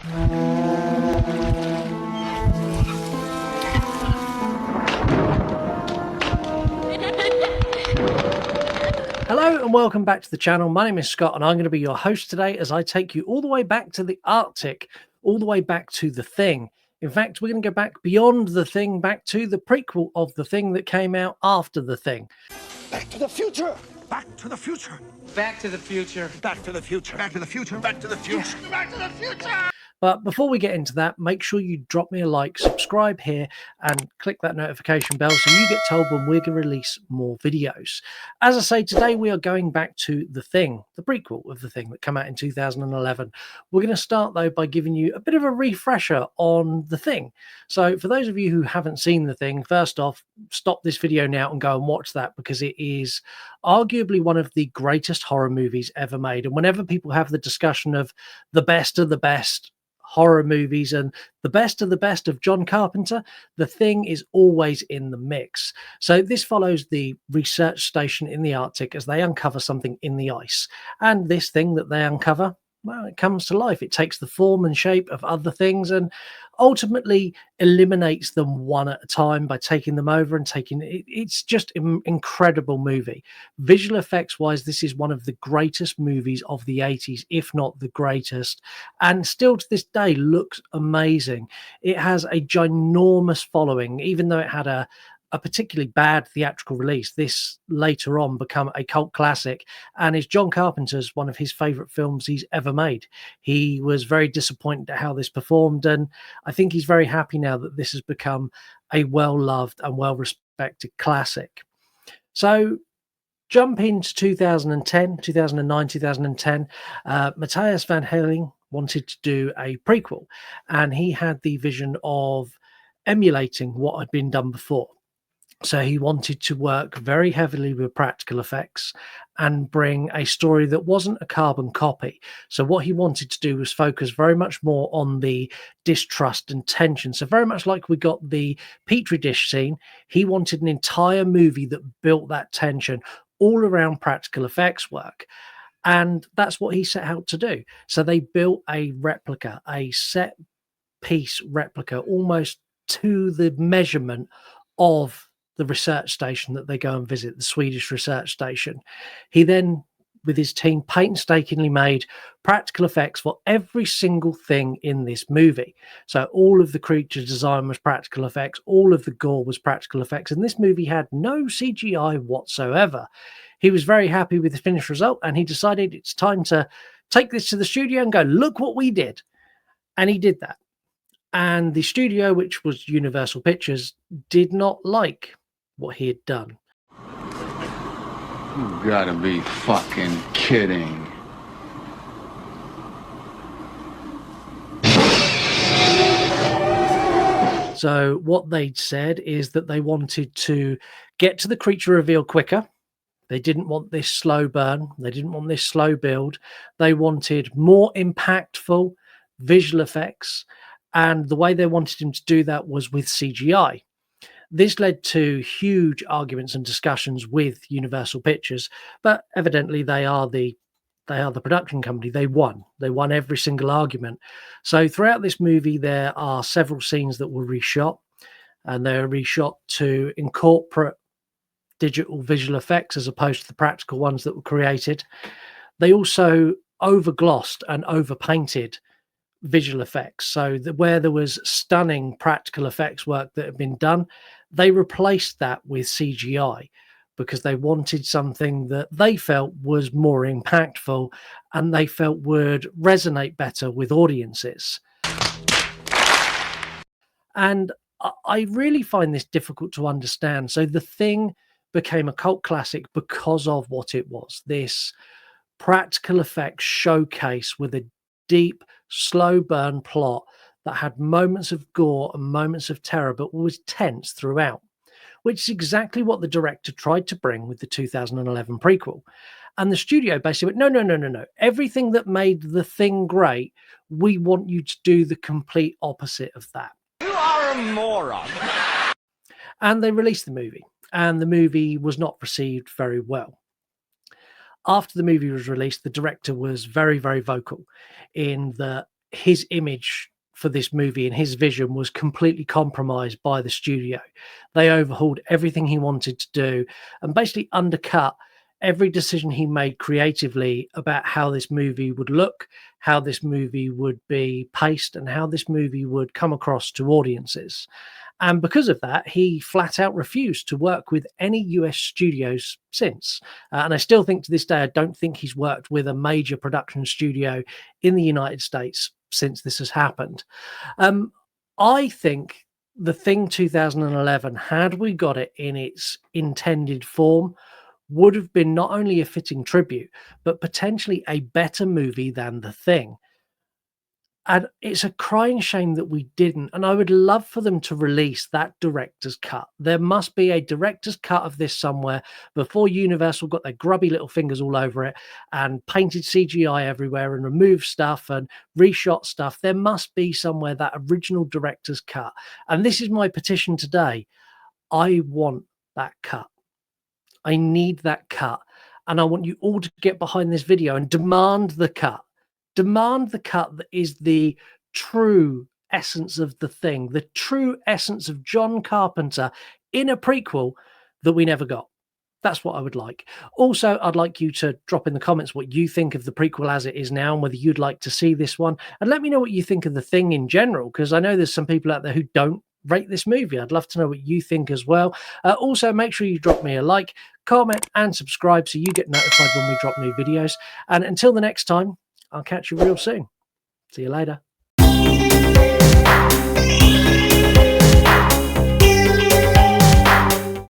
Hello and welcome back to the channel. My name is Scott and I'm going to be your host today as I take you all the way back to the Arctic, all the way back to The Thing. In fact, we're going to go back beyond The Thing, back to the prequel of The Thing that came out after The Thing. Back to the future! Back to the future! Back to the future. Back to the future! Back to the future! Back to the future! Back to the future! But before we get into that, make sure you drop me a like, subscribe here, and click that notification bell so you get told when we're going to release more videos. As I say, today we are going back to The Thing, the prequel of The Thing that came out in 2011. We're going to start, though, by giving you a bit of a refresher on The Thing. So for those of you who haven't seen The Thing, first off, stop this video now and go and watch that, because it is arguably one of the greatest horror movies ever made. And whenever people have the discussion of the best of the best horror movies and the best of John Carpenter, The Thing is always in the mix. So this follows the research station in the Arctic as they uncover something in the ice. And this thing that they uncover, well, it comes to life. It takes the form and shape of other things and ultimately eliminates them one at a time by taking them over and taking it. It's just an incredible movie. Visual effects wise, this is one of the greatest movies of the 80s, if not the greatest, and still to this day looks amazing. It has a ginormous following, even though it had a particularly bad theatrical release. This later on become a cult classic and is John Carpenter's one of his favorite films he's ever made. He was very disappointed at how this performed, and I think he's very happy now that this has become a well-loved and well-respected classic. So jump into 2010, 2009, 2010. Matthias Van Helling wanted to do a prequel, and he had the vision of emulating what had been done before. So he wanted to work very heavily with practical effects and bring a story that wasn't a carbon copy. So what he wanted to do was focus very much more on the distrust and tension. So very much like we got the Petri dish scene, he wanted an entire movie that built that tension all around practical effects work. And that's what he set out to do. So they built a replica, a set piece replica, almost to the measurement of the research station that they go and visit, the Swedish research station. He then, with his team, painstakingly made practical effects for every single thing in this movie. So all of the creature design was practical effects, all of the gore was practical effects, and this movie had no CGI whatsoever. He was very happy with the finished result, and he decided it's time to take this to the studio and go, look what we did. And he did that. And the studio, which was Universal Pictures, did not like what he had done. You gotta be fucking kidding. So what they'd said is that they wanted to get to the creature reveal quicker. They didn't want this slow burn. They didn't want this slow build. They wanted more impactful visual effects. And the way they wanted him to do that was with CGI. This led to huge arguments and discussions with Universal Pictures, but evidently they are the production company. They won every single argument. So throughout this movie, there are several scenes that were reshot, and they were reshot to incorporate digital visual effects as opposed to the practical ones that were created. They also overglossed and overpainted visual effects, so that where there was stunning practical effects work that had been done, they replaced that with CGI because they wanted something that they felt was more impactful and they felt would resonate better with audiences. And I really find this difficult to understand. So The Thing became a cult classic because of what it was, this practical effects showcase with a deep, slow burn plot that had moments of gore and moments of terror, but was tense throughout, which is exactly what the director tried to bring with the 2011 prequel. And the studio basically went, no. Everything that made The Thing great, we want you to do the complete opposite of that. You are a moron. And they released the movie, and the movie was not received very well. After the movie was released, the director was very, very vocal in that his image for this movie and his vision was completely compromised by the studio. They overhauled everything he wanted to do and basically undercut every decision he made creatively about how this movie would look, how this movie would be paced, and how this movie would come across to audiences. And because of that, he flat out refused to work with any US studios since. And I still think to this day, I don't think he's worked with a major production studio in the United States since this has happened. I think The Thing 2011, had we got it in its intended form, would have been not only a fitting tribute, but potentially a better movie than The Thing. And it's a crying shame that we didn't. And I would love for them to release that director's cut. There must be a director's cut of this somewhere before Universal got their grubby little fingers all over it and painted CGI everywhere and removed stuff and reshot stuff. There must be somewhere that original director's cut. And this is my petition today. I want that cut. I need that cut. And I want you all to get behind this video and demand the cut. Demand the cut that is the true essence of The Thing, the true essence of John Carpenter in a prequel that we never got. That's what I would like. Also, I'd like you to drop in the comments what you think of the prequel as it is now and whether you'd like to see this one. And let me know what you think of The Thing in general, because I know there's some people out there who don't rate this movie. I'd love to know what you think as well. Also, make sure you drop me a like, comment, and subscribe so you get notified when we drop new videos. And until the next time, I'll catch you real soon. See you later.